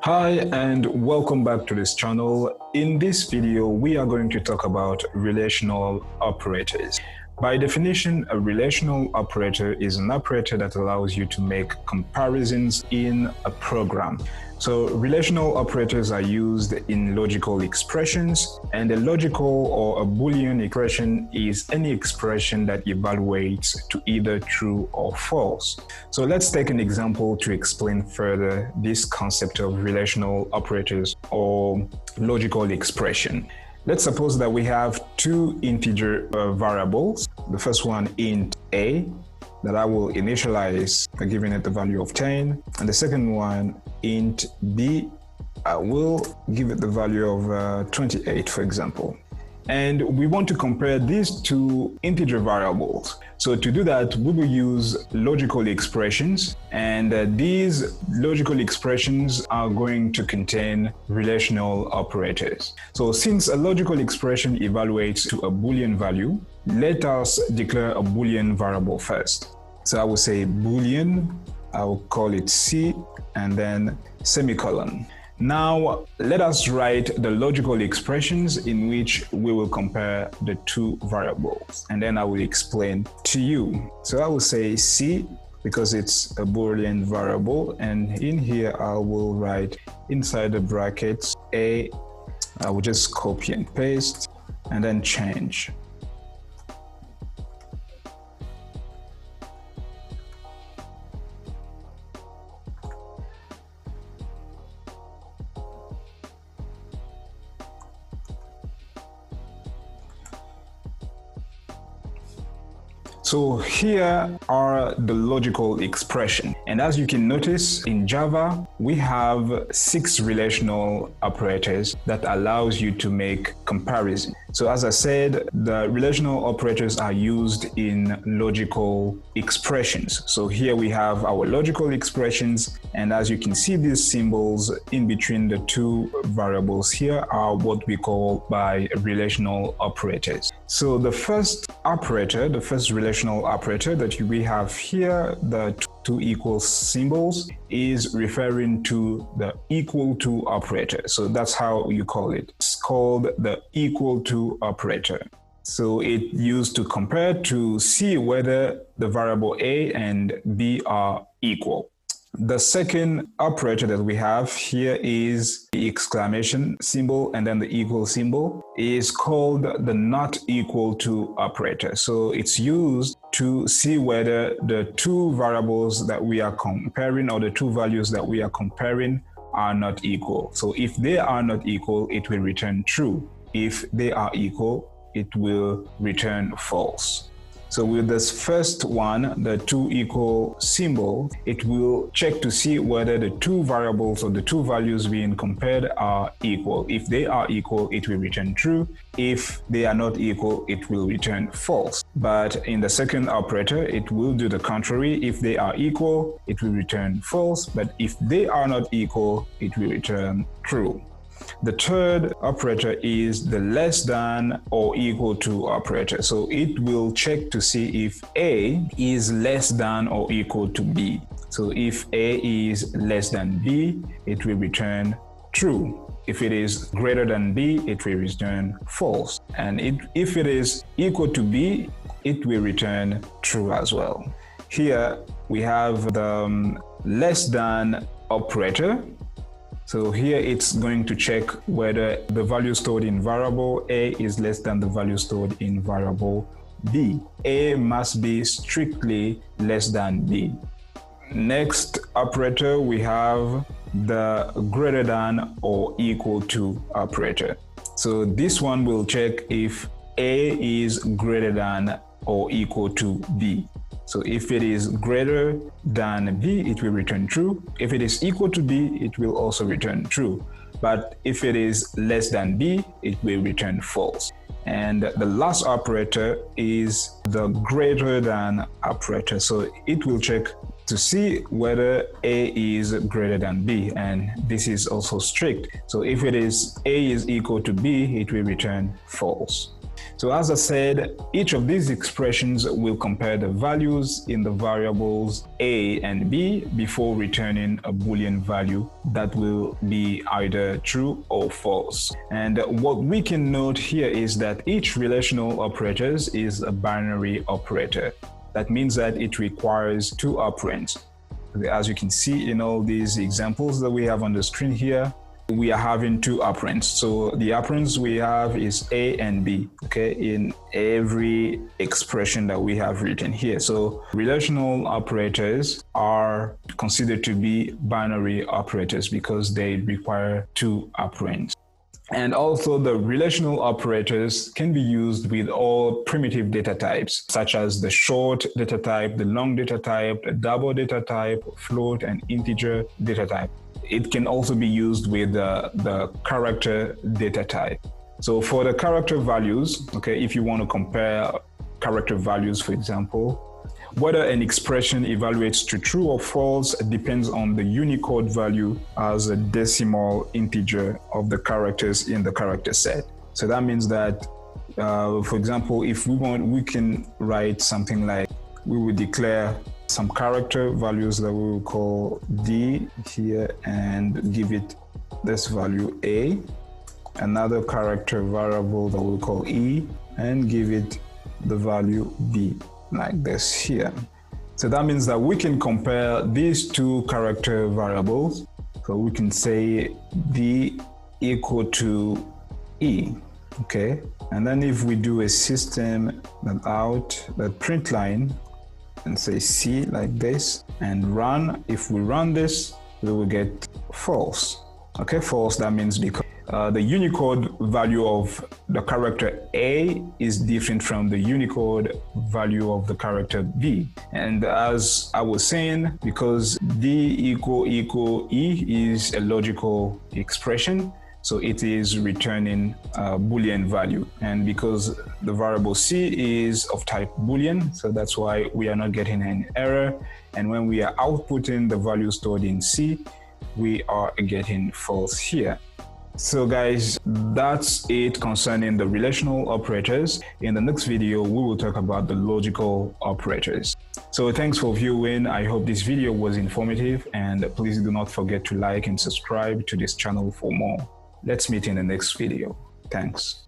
Hi and welcome back to this channel. In this video, we are going to talk about relational operators. By definition, a relational operator is an operator that allows you to make comparisons in a program. So relational operators are used in logical expressions, and a logical or a boolean expression is any expression that evaluates to either true or false. So let's take an example to explain further this concept of relational operators or logical expression. Let's suppose that we have two integer variables. The first one int a that I will initialize by giving it the value of 10, and the second one int b, I will give it the value of 28, for example. And we want to compare these two integer variables. So to do that, we will use logical expressions, and these logical expressions are going to contain relational operators. So since a logical expression evaluates to a boolean value, let us declare a boolean variable first. So I will say boolean, I will call it C, and then semicolon. Now, let us write the logical expressions in which we will compare the two variables, and then I will explain to you. So I will say C because it's a Boolean variable, and in here I will write inside the brackets A. I will just copy and paste and then change. So here are the logical expression, and as you can notice in Java we have 6 relational operators that allows you to make comparison. So as I said, the relational operators are used in logical expressions. So here we have our logical expressions, and as you can see, these symbols in between the two variables here are what we call by relational operators. So the first operator, the first relational operator that we have here, the two equal symbols, is referring to the equal to operator. So that's how you call it. It's called the equal to operator. So it used to compare to see whether the variable A and B are equal. The second operator that we have here is the exclamation symbol and then the equal symbol, is called the not equal to operator. So it's used to see whether the two variables that we are comparing, or the two values that we are comparing, are not equal. So if they are not equal, it will return true. If they are equal, it will return false. So with this first one, the two equal symbol, it will check to see whether the two variables or the two values being compared are equal. If they are equal, it will return true. If they are not equal, it will return false. But in the second operator, it will do the contrary. If they are equal, it will return false. But if they are not equal, it will return true. The third operator is the less than or equal to operator. So it will check to see if A is less than or equal to B. So if A is less than B, it will return true. If it is greater than B, it will return false. And if it is equal to B, it will return true as well. Here we have the less than operator. So here it's going to check whether the value stored in variable A is less than the value stored in variable B. A must be strictly less than B. Next operator, we have the greater than or equal to operator. So this one will check if A is greater than or equal to B. So if it is greater than B, it will return true. If it is equal to B, it will also return true. But if it is less than B, it will return false. And the last operator is the greater than operator. So it will check to see whether A is greater than B, and this is also strict. So if it is A is equal to B, it will return false. So as I said, each of these expressions will compare the values in the variables a and b before returning a Boolean value that will be either true or false. And what we can note here is that each relational operator is a binary operator. That means that it requires two operands. As you can see in all these examples that we have on the screen here, we are having two operands. So the operands we have is A and B, okay, in every expression that we have written here. So relational operators are considered to be binary operators because they require two operands. And also the relational operators can be used with all primitive data types, such as the short data type, the long data type, the double data type, float and integer data type. It can also be used with the character data type. So for the character values, okay, if you want to compare character values, for example, whether an expression evaluates to true or false depends on the Unicode value as a decimal integer of the characters in the character set. So that means that, for example, if we want, we can write something like, we will declare some character values that we will call D here and give it this value A, another character variable that we'll call E and give it the value B, like this here. So that means that we can compare these two character variables. So we can say D equal to E, okay? And then if we do a system.out print line and say C like this and run, if we run this, we will get false. Okay, false, that means because the Unicode value of the character A is different from the Unicode value of the character B. And as I was saying, because D equal E is a logical expression, so it is returning a Boolean value. And because the variable C is of type Boolean, so that's why we are not getting an error. And when we are outputting the value stored in C, we are getting false here. So guys, that's it concerning the relational operators. In the next video, we will talk about the logical operators. So thanks for viewing. I hope this video was informative, and please do not forget to like and subscribe to this channel for more. Let's meet in the next video. Thanks.